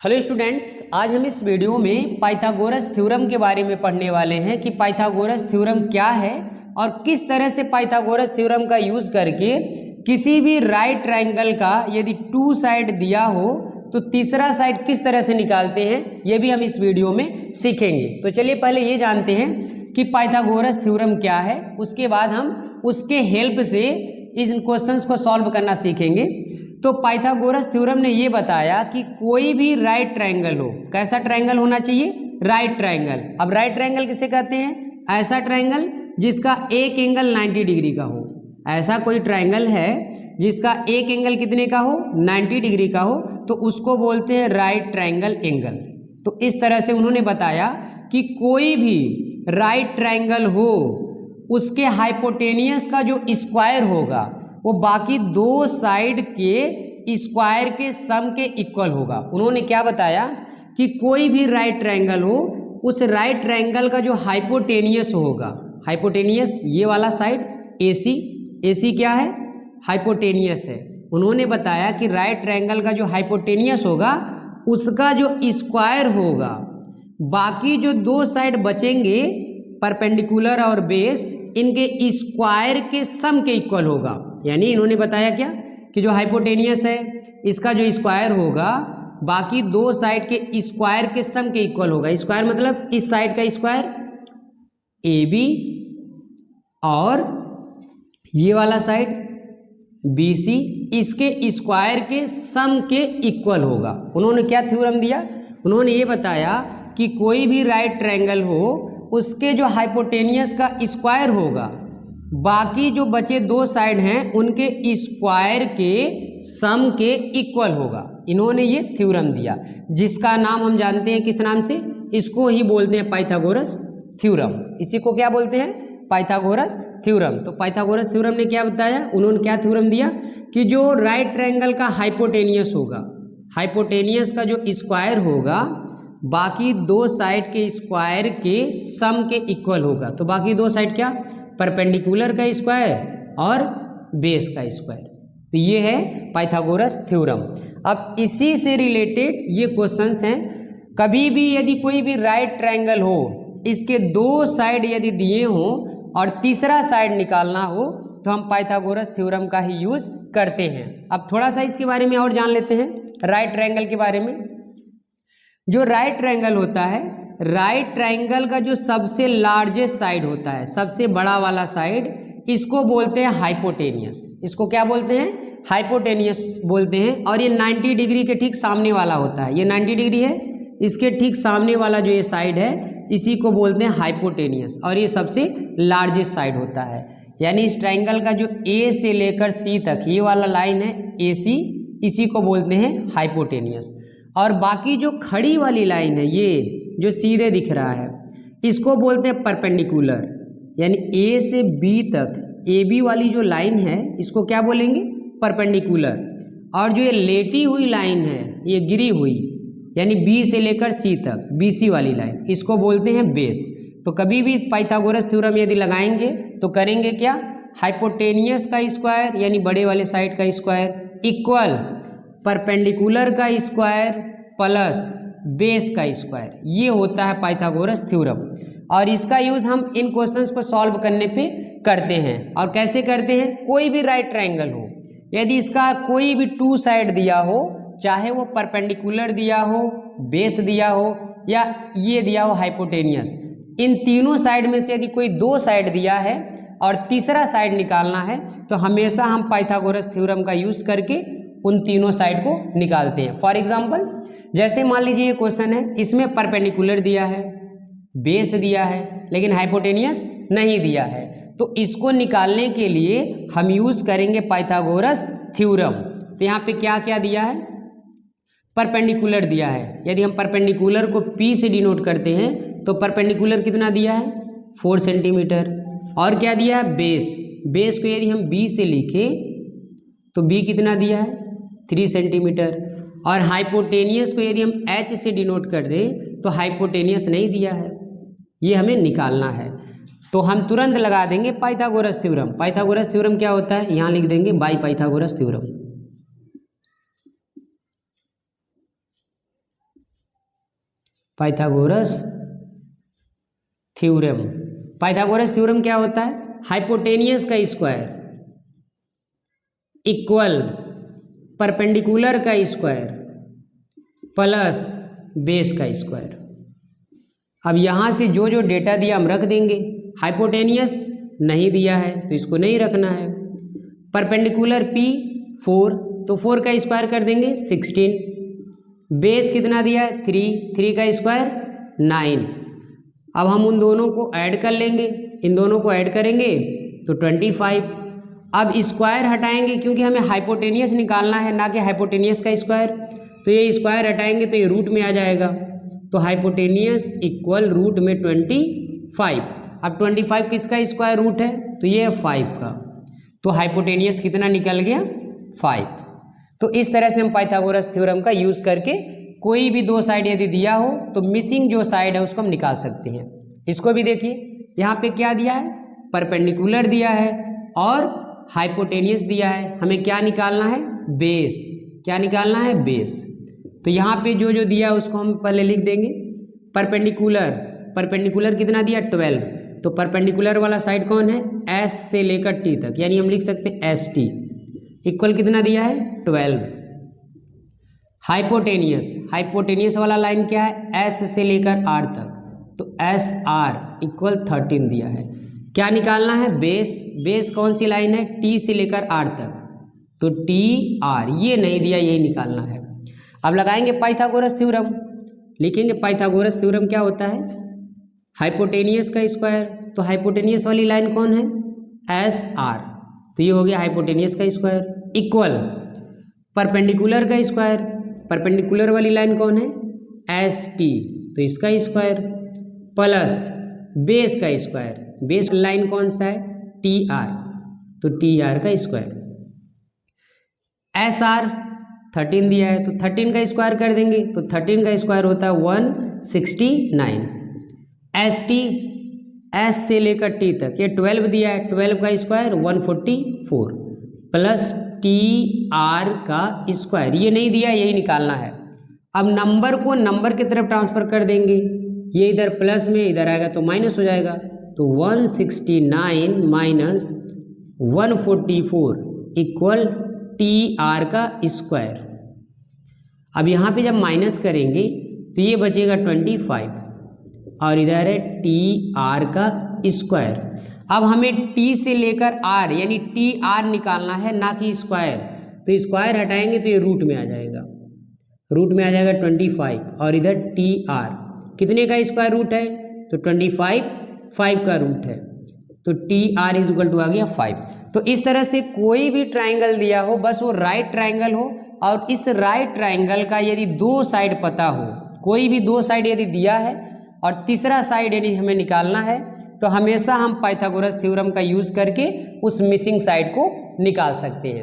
Hello students, आज हम इस वीडियो में पाइथागोरस थ्योरम के बारे में पढ़ने वाले हैं कि पाइथागोरस थ्योरम क्या है और किस तरह से पाइथागोरस थ्योरम का यूज करके किसी भी राइट ट्रायंगल का यदि टू साइड दिया हो तो तीसरा साइड किस तरह से निकालते हैं, ये भी हम इस वीडियो में सीखेंगे। तो चलिए पहले ये जानते हैं कि पाइथागोरस थ्योरम क्या है, उसके बाद हम उसके हेल्प से इन क्वेश्चंस को सॉल्व करना सीखेंगे। तो पाइथागोरस थ्योरम ने ये बताया कि कोई भी राइट ट्रायंगल हो, कैसा ट्रायंगल होना चाहिए? Right triangle. अब राइट ट्रायंगल किसे कहते हैं? ऐसा ट्रायंगल जिसका एक एंगल 90 डिग्री का हो। ऐसा कोई ट्रायंगल है जिसका एक एंगल कितने का हो? 90 डिग्री का हो, तो उसको बोलते हैं राइट ट्रायंगल एंगल। तो इस तरह से उन्होंने बताया कि कोई भी राइट ट्रायंगल हो उसके हाइपोटेनियस का जो स्क्वायर होगा वो बाकी दो साइड के स्क्वायर के सम के इक्वल होगा। उन्होंने क्या बताया कि कोई भी राइट ट्रायंगल हो उस राइट ट्रायंगल का जो हाइपोटेनियस होगा, हाइपोटेनियस ये वाला साइड AC, AC क्या है? हाइपोटेनियस है। उन्होंने बताया कि राइट ट्रायंगल का जो हाइपोटेनियस होगा उसका जो स्क्वायर होगा बाकी जो दो साइड बचेंगे परपेंडिकुलर और बेस, इनके स्क्वायर के सम के इक्वल होगा। यानी इन्होंने बताया क्या कि जो हाइपोटेनियस है इसका जो स्क्वायर होगा बाकी दो साइड के स्क्वायर के सम के इक्वल होगा। स्क्वायर मतलब इस साइड का स्क्वायर AB और ये वाला साइड BC, इसके स्क्वायर के सम के इक्वल होगा। उन्होंने क्या थ्योरम दिया? उन्होंने ये बताया कि कोई भी राइट ट्रायंगल हो उसके जो हाइपोटेनियस का स्क्वायर होगा बाकी जो बचे दो साइड हैं उनके स्क्वायर के सम के इक्वल होगा। इन्होंने ये थ्योरम दिया जिसका नाम हम जानते हैं किस नाम से? इसको ही बोलते हैं पाइथागोरस थ्योरम। इसी को क्या बोलते हैं? Pythagoras theorem. तो पाइथागोरस थ्योरम ने क्या बताया? उन्होंने क्या थ्योरम दिया कि जो राइट ट्रायंगल का हाइपोटेनियस होगा, हाइपोटेनियस का जो स्क्वायर होगा बाकी दो साइड के स्क्वायर के सम के इक्वल होगा। तो बाकी दो साइड क्या? परपेंडिकुलर का स्क्वायर और बेस का स्क्वायर। तो ये है पाइथागोरस थ्योरम। अब इसी से रिलेटेड ये क्वेश्चंस हैं। कभी भी यदि कोई भी राइट ट्रायंगल हो, इसके दो साइड यदि दिए हों और तीसरा साइड निकालना हो तो हम पाइथागोरस थ्योरम का ही यूज करते हैं। अब थोड़ा सा इसके बारे में और जान लेते हैं, राइट ट्रायंगल के बारे में। जो राइट ट्रायंगल होता है, राइट ट्रायंगल का जो सबसे लार्जेस्ट साइड होता है, सबसे बड़ा वाला साइड, इसको बोलते हैं हाइपोटेनियस। इसको क्या बोलते हैं? हाइपोटेनियस बोलते हैं। और ये 90 डिग्री के ठीक सामने वाला होता है। ये 90 डिग्री है, इसके ठीक सामने वाला जो ये साइड है इसी को बोलते हैं हाइपोटेनियस और ये सबसे लार्जेस्ट साइड होता है। यानी इस ट्रायंगल का जो A से लेकर C तक ये वाला लाइन है AC, इसी को बोलते हैं हाइपोटेनियस। और बाकी जो खड़ी वाली लाइन है, ये जो सीधे दिख रहा है, इसको बोलते हैं परपेंडिकुलर। यानी A से B तक AB वाली जो लाइन है इसको क्या बोलेंगे? परपेंडिकुलर। और जो ये लेटी हुई लाइन है, ये गिरी हुई, यानी B से लेकर C तक BC वाली लाइन, इसको बोलते हैं बेस। तो कभी भी पाइथागोरस थ्योरम यदि लगाएंगे तो करेंगे क्या? हाइपोटेनियस का स्क्वायर यानी बड़े वाले साइड का स्क्वायर इक्वल परपेंडिकुलर का स्क्वायर प्लस बेस का स्क्वायर। ये होता है पाइथागोरस थ्योरम। और इसका यूज हम इन क्वेश्चंस को सॉल्व करने पे करते हैं। और कैसे करते हैं? कोई भी राइट ट्रायंगल हो, यदि इसका कोई भी टू साइड दिया हो, चाहे वो परपेंडिकुलर दिया हो, बेस दिया हो या ये दिया हो हाइपोटेनियस, इन तीनों साइड में से यदि कोई दो साइड दिया है और तीसरा साइड निकालना है तो हमेशा हम पाइथागोरस थ्योरम का यूज करके उन तीनों साइड को निकालते हैं। फॉर एग्जाम्पल, जैसे मान लीजिए ये क्वेश्चन है, इसमें परपेंडिकुलर दिया है, बेस दिया है, लेकिन हाइपोटेनियस नहीं दिया है। तो इसको निकालने के लिए हम यूज करेंगे पाइथागोरस थ्योरम। तो यहाँ पे क्या क्या दिया है? परपेंडिकुलर दिया है। यदि हम परपेंडिकुलर को P से डिनोट करते हैं तो परपेंडिकुलर कितना दिया है? 4 सेंटीमीटर। और क्या दिया है? बेस। बेस को यदि हम B से लिखें तो B कितना दिया है? 3 सेंटीमीटर। और हाइपोटेनियस को यदि हम H से डिनोट कर दें तो हाइपोटेनियस नहीं दिया है, ये हमें निकालना है। तो हम तुरंत लगा देंगे पाइथागोरस थ्योरम। पाइथागोरस थ्योरम क्या होता है? यहाँ लिख देंगे by Pythagoras theorem. Pythagoras theorem. Pythagoras theorem क्या होता है? हाइपोटेनियस का स्क्वायर इक्वल परपेंडिकुलर का स्क्वायर प्लस बेस का स्क्वायर। अब यहाँ से जो जो डेटा दिया हम रख देंगे। हाइपोटेनियस नहीं दिया है तो इसको नहीं रखना है। परपेंडिकुलर P 4, तो 4 का स्क्वायर कर देंगे 16। बेस कितना दिया है? 3 का स्क्वायर 9। अब हम उन दोनों को ऐड कर लेंगे, इन दोनों को ऐड करेंगे तो 25। अब स्क्वायर हटाएंगे क्योंकि हमें हाइपोटेनियस निकालना है, ना कि हाइपोटेनियस का स्क्वायर। तो ये स्क्वायर हटाएंगे तो ये रूट में आ जाएगा। तो हाइपोटेनियस इक्वल रूट में 25। अब 25 किसका स्क्वायर रूट है? तो ये है 5 का। तो हाइपोटेनियस कितना निकल गया? 5। तो इस तरह से हम पाइथागोरस थ्योरम का यूज़ करके कोई भी दो साइड यदि दिया हो तो मिसिंग जो साइड है उसको हम निकाल सकते हैं। इसको भी देखिए, यहाँ पे क्या दिया है? परपेंडिकुलर दिया है और हाइपोटेनियस दिया है। हमें क्या निकालना है? बेस। क्या निकालना है? बेस। तो यहाँ पे जो जो दिया उसको हम पहले लिख देंगे। परपेंडिकुलर कितना दिया? 12। तो परपेंडिकुलर वाला साइड कौन है? S से लेकर T तक, यानी हम लिख सकते हैं ST इक्वल कितना दिया है? 12। हाइपोटेनियस वाला लाइन क्या है? S से लेकर R तक, तो SR इक्वल 13 दिया है। क्या निकालना है? बेस कौन सी लाइन है? T से लेकर R तक, तो TR। ये नहीं दिया, यही निकालना है। अब लगाएंगे पाइथागोरस थ्योरम। लिखेंगे पाइथागोरस थ्योरम क्या होता है? हाइपोटेनियस का स्क्वायर। तो हाइपोटेनियस वाली लाइन कौन है? SR। तो ये हो गया हाइपोटेनियस का स्क्वायर इक्वल परपेंडिकुलर का स्क्वायर। परपेंडिकुलर वाली लाइन कौन है? ST। तो इसका स्क्वायर प्लस बेस का स्क्वायर। बेस लाइन कौन सा है? TR। तो TR का स्क्वायर। SR 13 दिया है तो 13 का स्क्वायर कर देंगे, तो 13 का स्क्वायर होता है 169। ST S से लेकर T तक, ये 12 दिया है, 12 का स्क्वायर 144 प्लस TR का स्क्वायर। ये नहीं दिया, यही निकालना है। अब नंबर को नंबर की तरफ ट्रांसफर कर देंगे। ये इधर प्लस में, इधर आएगा तो माइनस हो जाएगा। तो 169 माइनस 144 इक्वल TR का स्क्वायर। अब यहाँ पे जब माइनस करेंगे तो ये बचेगा 25 और इधर है TR का स्क्वायर। अब हमें T से लेकर R यानी TR निकालना है, ना कि स्क्वायर। तो स्क्वायर हटाएंगे तो ये रूट में आ जाएगा। रूट में आ जाएगा 25 और इधर TR कितने का स्क्वायर रूट है? तो 25 5 का रूट है, तो TR इज इक्वल टू आ गया 5। तो इस तरह से कोई भी ट्राइंगल दिया हो, बस वो राइट ट्राइंगल हो, और इस राइट ट्राइंगल का यदि दो साइड पता हो, कोई भी दो साइड यदि दिया है और तीसरा साइड यदि हमें निकालना है, तो हमेशा हम पाइथागोरस थ्योरम का यूज़ करके उस मिसिंग साइड को निकाल सकते हैं।